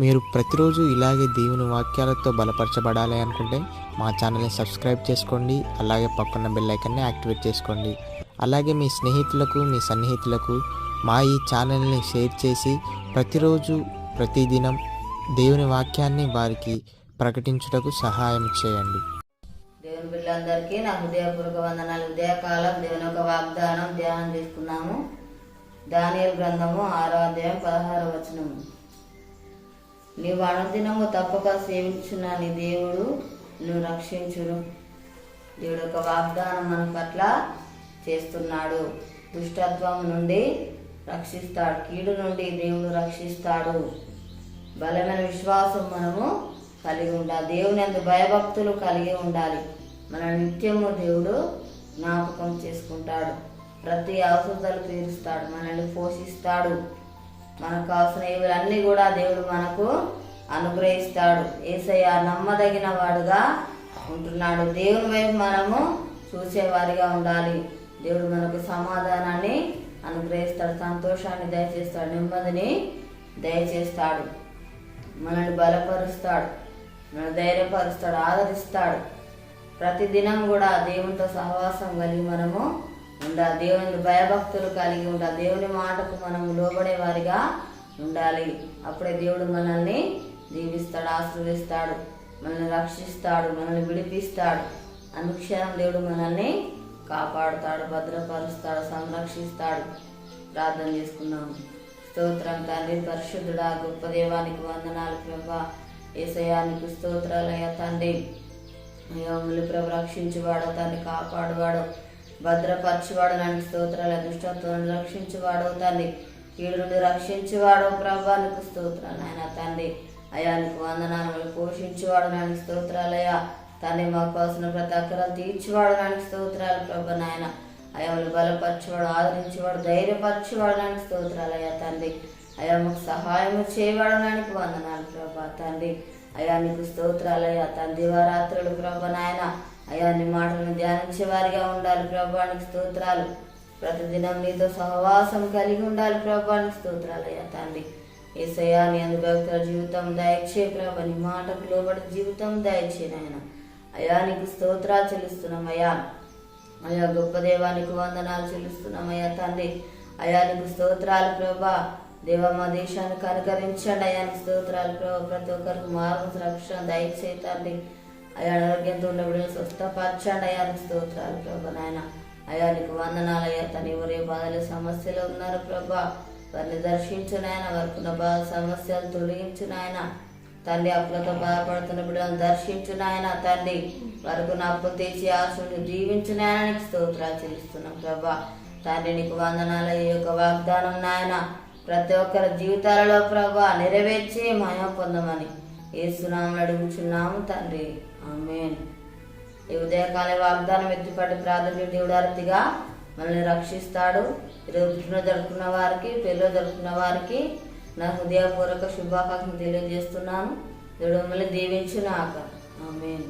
మీరు ప్రతిరోజు ఇలాగే దేవుని వాక్యాలతో బలపరచబడాలి అనుకుంటే మా ఛానల్ని సబ్స్క్రైబ్ చేసుకోండి. అలాగే పక్కన బెల్ ఐకాన్ని యాక్టివేట్ చేసుకోండి. అలాగే మీ స్నేహితులకు, మీ సన్నిహితులకు మా ఈ ఛానల్ని షేర్ చేసి ప్రతిరోజు ప్రతిదినం దేవుని వాక్యాన్ని వారికి ప్రకటించుటకు సహాయం చేయండి. దేవుని పిల్లలందరికీ నా హృదయపూర్వక వందనాలు. ఉదయకాలం దేవుని యొక్క వాగ్దానం ధ్యానం చేసుకున్నాము. దానియేలు గ్రంథము 6వ అధ్యాయం 16వ వచనము. నీవు అనుదినము తప్పక సేవించున్న నీ దేవుడు నువ్వు రక్షించును. దేవుడు యొక్క వాగ్దానం మన పట్ల చేస్తున్నాడు. దుష్టత్వం నుండి రక్షిస్తాడు, కీడు నుండి దేవుడు రక్షిస్తాడు. బలమైన విశ్వాసం మనము కలిగి ఉండాలి. దేవుని యందు భయభక్తులు కలిగి ఉండాలి. మన నిత్యము దేవుడు జ్ఞాపకం చేసుకుంటాడు. ప్రతి అవసరాలు తీరుస్తాడు, మనల్ని పోషిస్తాడు. మనకు కావాల్సిన ఇవన్నీ కూడా దేవుడు మనకు అనుగ్రహిస్తాడు. యేసయ్య నమ్మదగిన వాడుగా ఉంటున్నాడు. దేవుని వైపు మనము చూసేవారిగా ఉండాలి. దేవుడు మనకు సమాధానాన్ని అనుగ్రహిస్తాడు, సంతోషాన్ని దయచేస్తాడు, నెమ్మదిని దయచేస్తాడు, మనల్ని బలపరుస్తాడు, మనల్ని ధైర్యపరుస్తాడు, ఆదరిస్తాడు. ప్రతిదినం కూడా దేవునితో సహవాసం కలిగి మనము ఉండాలి. దేవుని భయభక్తులు కలిగి ఉండాలి. దేవుని మాటకు మనము లోబడే వారిగా ఉండాలి. అప్పుడే దేవుడు మనల్ని దీవిస్తాడు, ఆశీర్వదిస్తాడు, మనల్ని రక్షిస్తాడు, మనల్ని విడిపిస్తాడు. అనుక్షణం దేవుడు మనల్ని కాపాడుతాడు, భద్రపరుస్తాడు, సంరక్షిస్తాడు. ప్రార్థన చేసుకున్నాము. స్తోత్రం తండ్రి, పరిశుద్ధుడా, గొప్ప దేవానికి వందనాలు ప్రభా. యేసయ్యానికి స్తోత్రాలయ్యా తండ్రి. మమ్మల్ని ప్రభు రక్షించువాడు తండ్రి, కాపాడువాడు, భద్రపరచువాడు. నన్ను స్తోత్రాల దుష్టత్వం రక్షించువాడు తండ్రి, కీడు నుండి రక్షించువాడు ప్రభానికి స్తోత్రాలు ఆయన తండ్రి. అయానికి వందనాలు పోషించువాడు నన్ను స్తోత్రాలయ్యా తండ్రి. మాకు కావాల్సిన ప్రతి అక్కరాలు తీర్చివాడు నన్ను స్తోత్రాలు ప్రభా నాయన. అయాములు బలపరచువాడు, ఆదరించేవాడు, ధైర్యపరచువాడు నన్ను స్తోత్రాలయ్యా తండ్రి. అయా మాకు సహాయము చేయవాడు నన్ను వందనాలు ప్రభా తండ్రి. అయా నీకు స్తోత్రాలయ్యా తండ్రి. దివారాత్రులు ప్రభా నాయన అయా నీ మాటలను ధ్యానించే వారిగా ఉండాలి ప్రభానికి స్తోత్రాలు. ప్రతిదినం నీతో సహవాసం కలిగి ఉండాలి ప్రభానికి స్తోత్రాలయ్యా తండ్రి. యేసయ్యా నీ అందు భక్తుల జీవితం దయచే ప్రభా, నీ మాటకు లోబడి జీవితం దయచే నాయన. అయా నీకు స్తోత్రాలు చెల్లిస్తున్నామయ్యా. అయా గొప్ప దేవానికి వందనాలు చెల్లిస్తున్నామయ్యా తండ్రి. అయా నీకు స్తోత్రాలు ప్రభా. దేవ మా దేశాన్ని కనుకరించండి అయా నీకు స్తోత్రాలు ప్రభా. ప్రతి ఒక్కరికి మార్గం రక్షణ దయచే తండ్రి. అయా ఆరోగ్యంతో ఉన్న బిడ్డలు స్వస్థపరచండి అయా నీకు స్తోత్రాలు ప్రభా నాయన. అయా నీకు వందనాలు అయ్యా తండ్రి. ఎవరే బాధలు సమస్యలు ఉన్నారు ప్రభా, వారిని దర్శించు నాయన. వారికి ఉన్న బాధ సమస్యలు తొలగించు నాయన తండ్రి. అప్పులతో బాధపడుతున్న బిడ్డలను దర్శించు నాయన తండ్రి. వారికి ఉన్న అప్పు తీసి ఆశను జీవించు నాయన నీకు స్తోత్రాలు చెల్లిస్తున్నాం ప్రభా తండ్రి. నీకు వందనాలు. ఈ యొక్క వాగ్దానం నాయన ప్రతి ఒక్కరి జీవితాలలో ప్రభా నెరవేర్చి మహిమ పొందమని యేసునామములో అడుగుచున్నాము తండ్రి, ఆమేన్. ఈ ఉదయకాల వాగ్దానం ఎత్తిపట్టి ప్రార్థన దేవుడు అరతిగా మనల్ని రక్షిస్తాడు. ఈరోజు పుట్టిన జరుపుకున్న వారికి, పెళ్ళి జరుపుకున్న వారికి నా హృదయపూర్వక శుభాకాంక్షలు తెలియజేస్తున్నాను. దేవుడు మిమ్మల్ని దీవించునాక, ఆమేన్.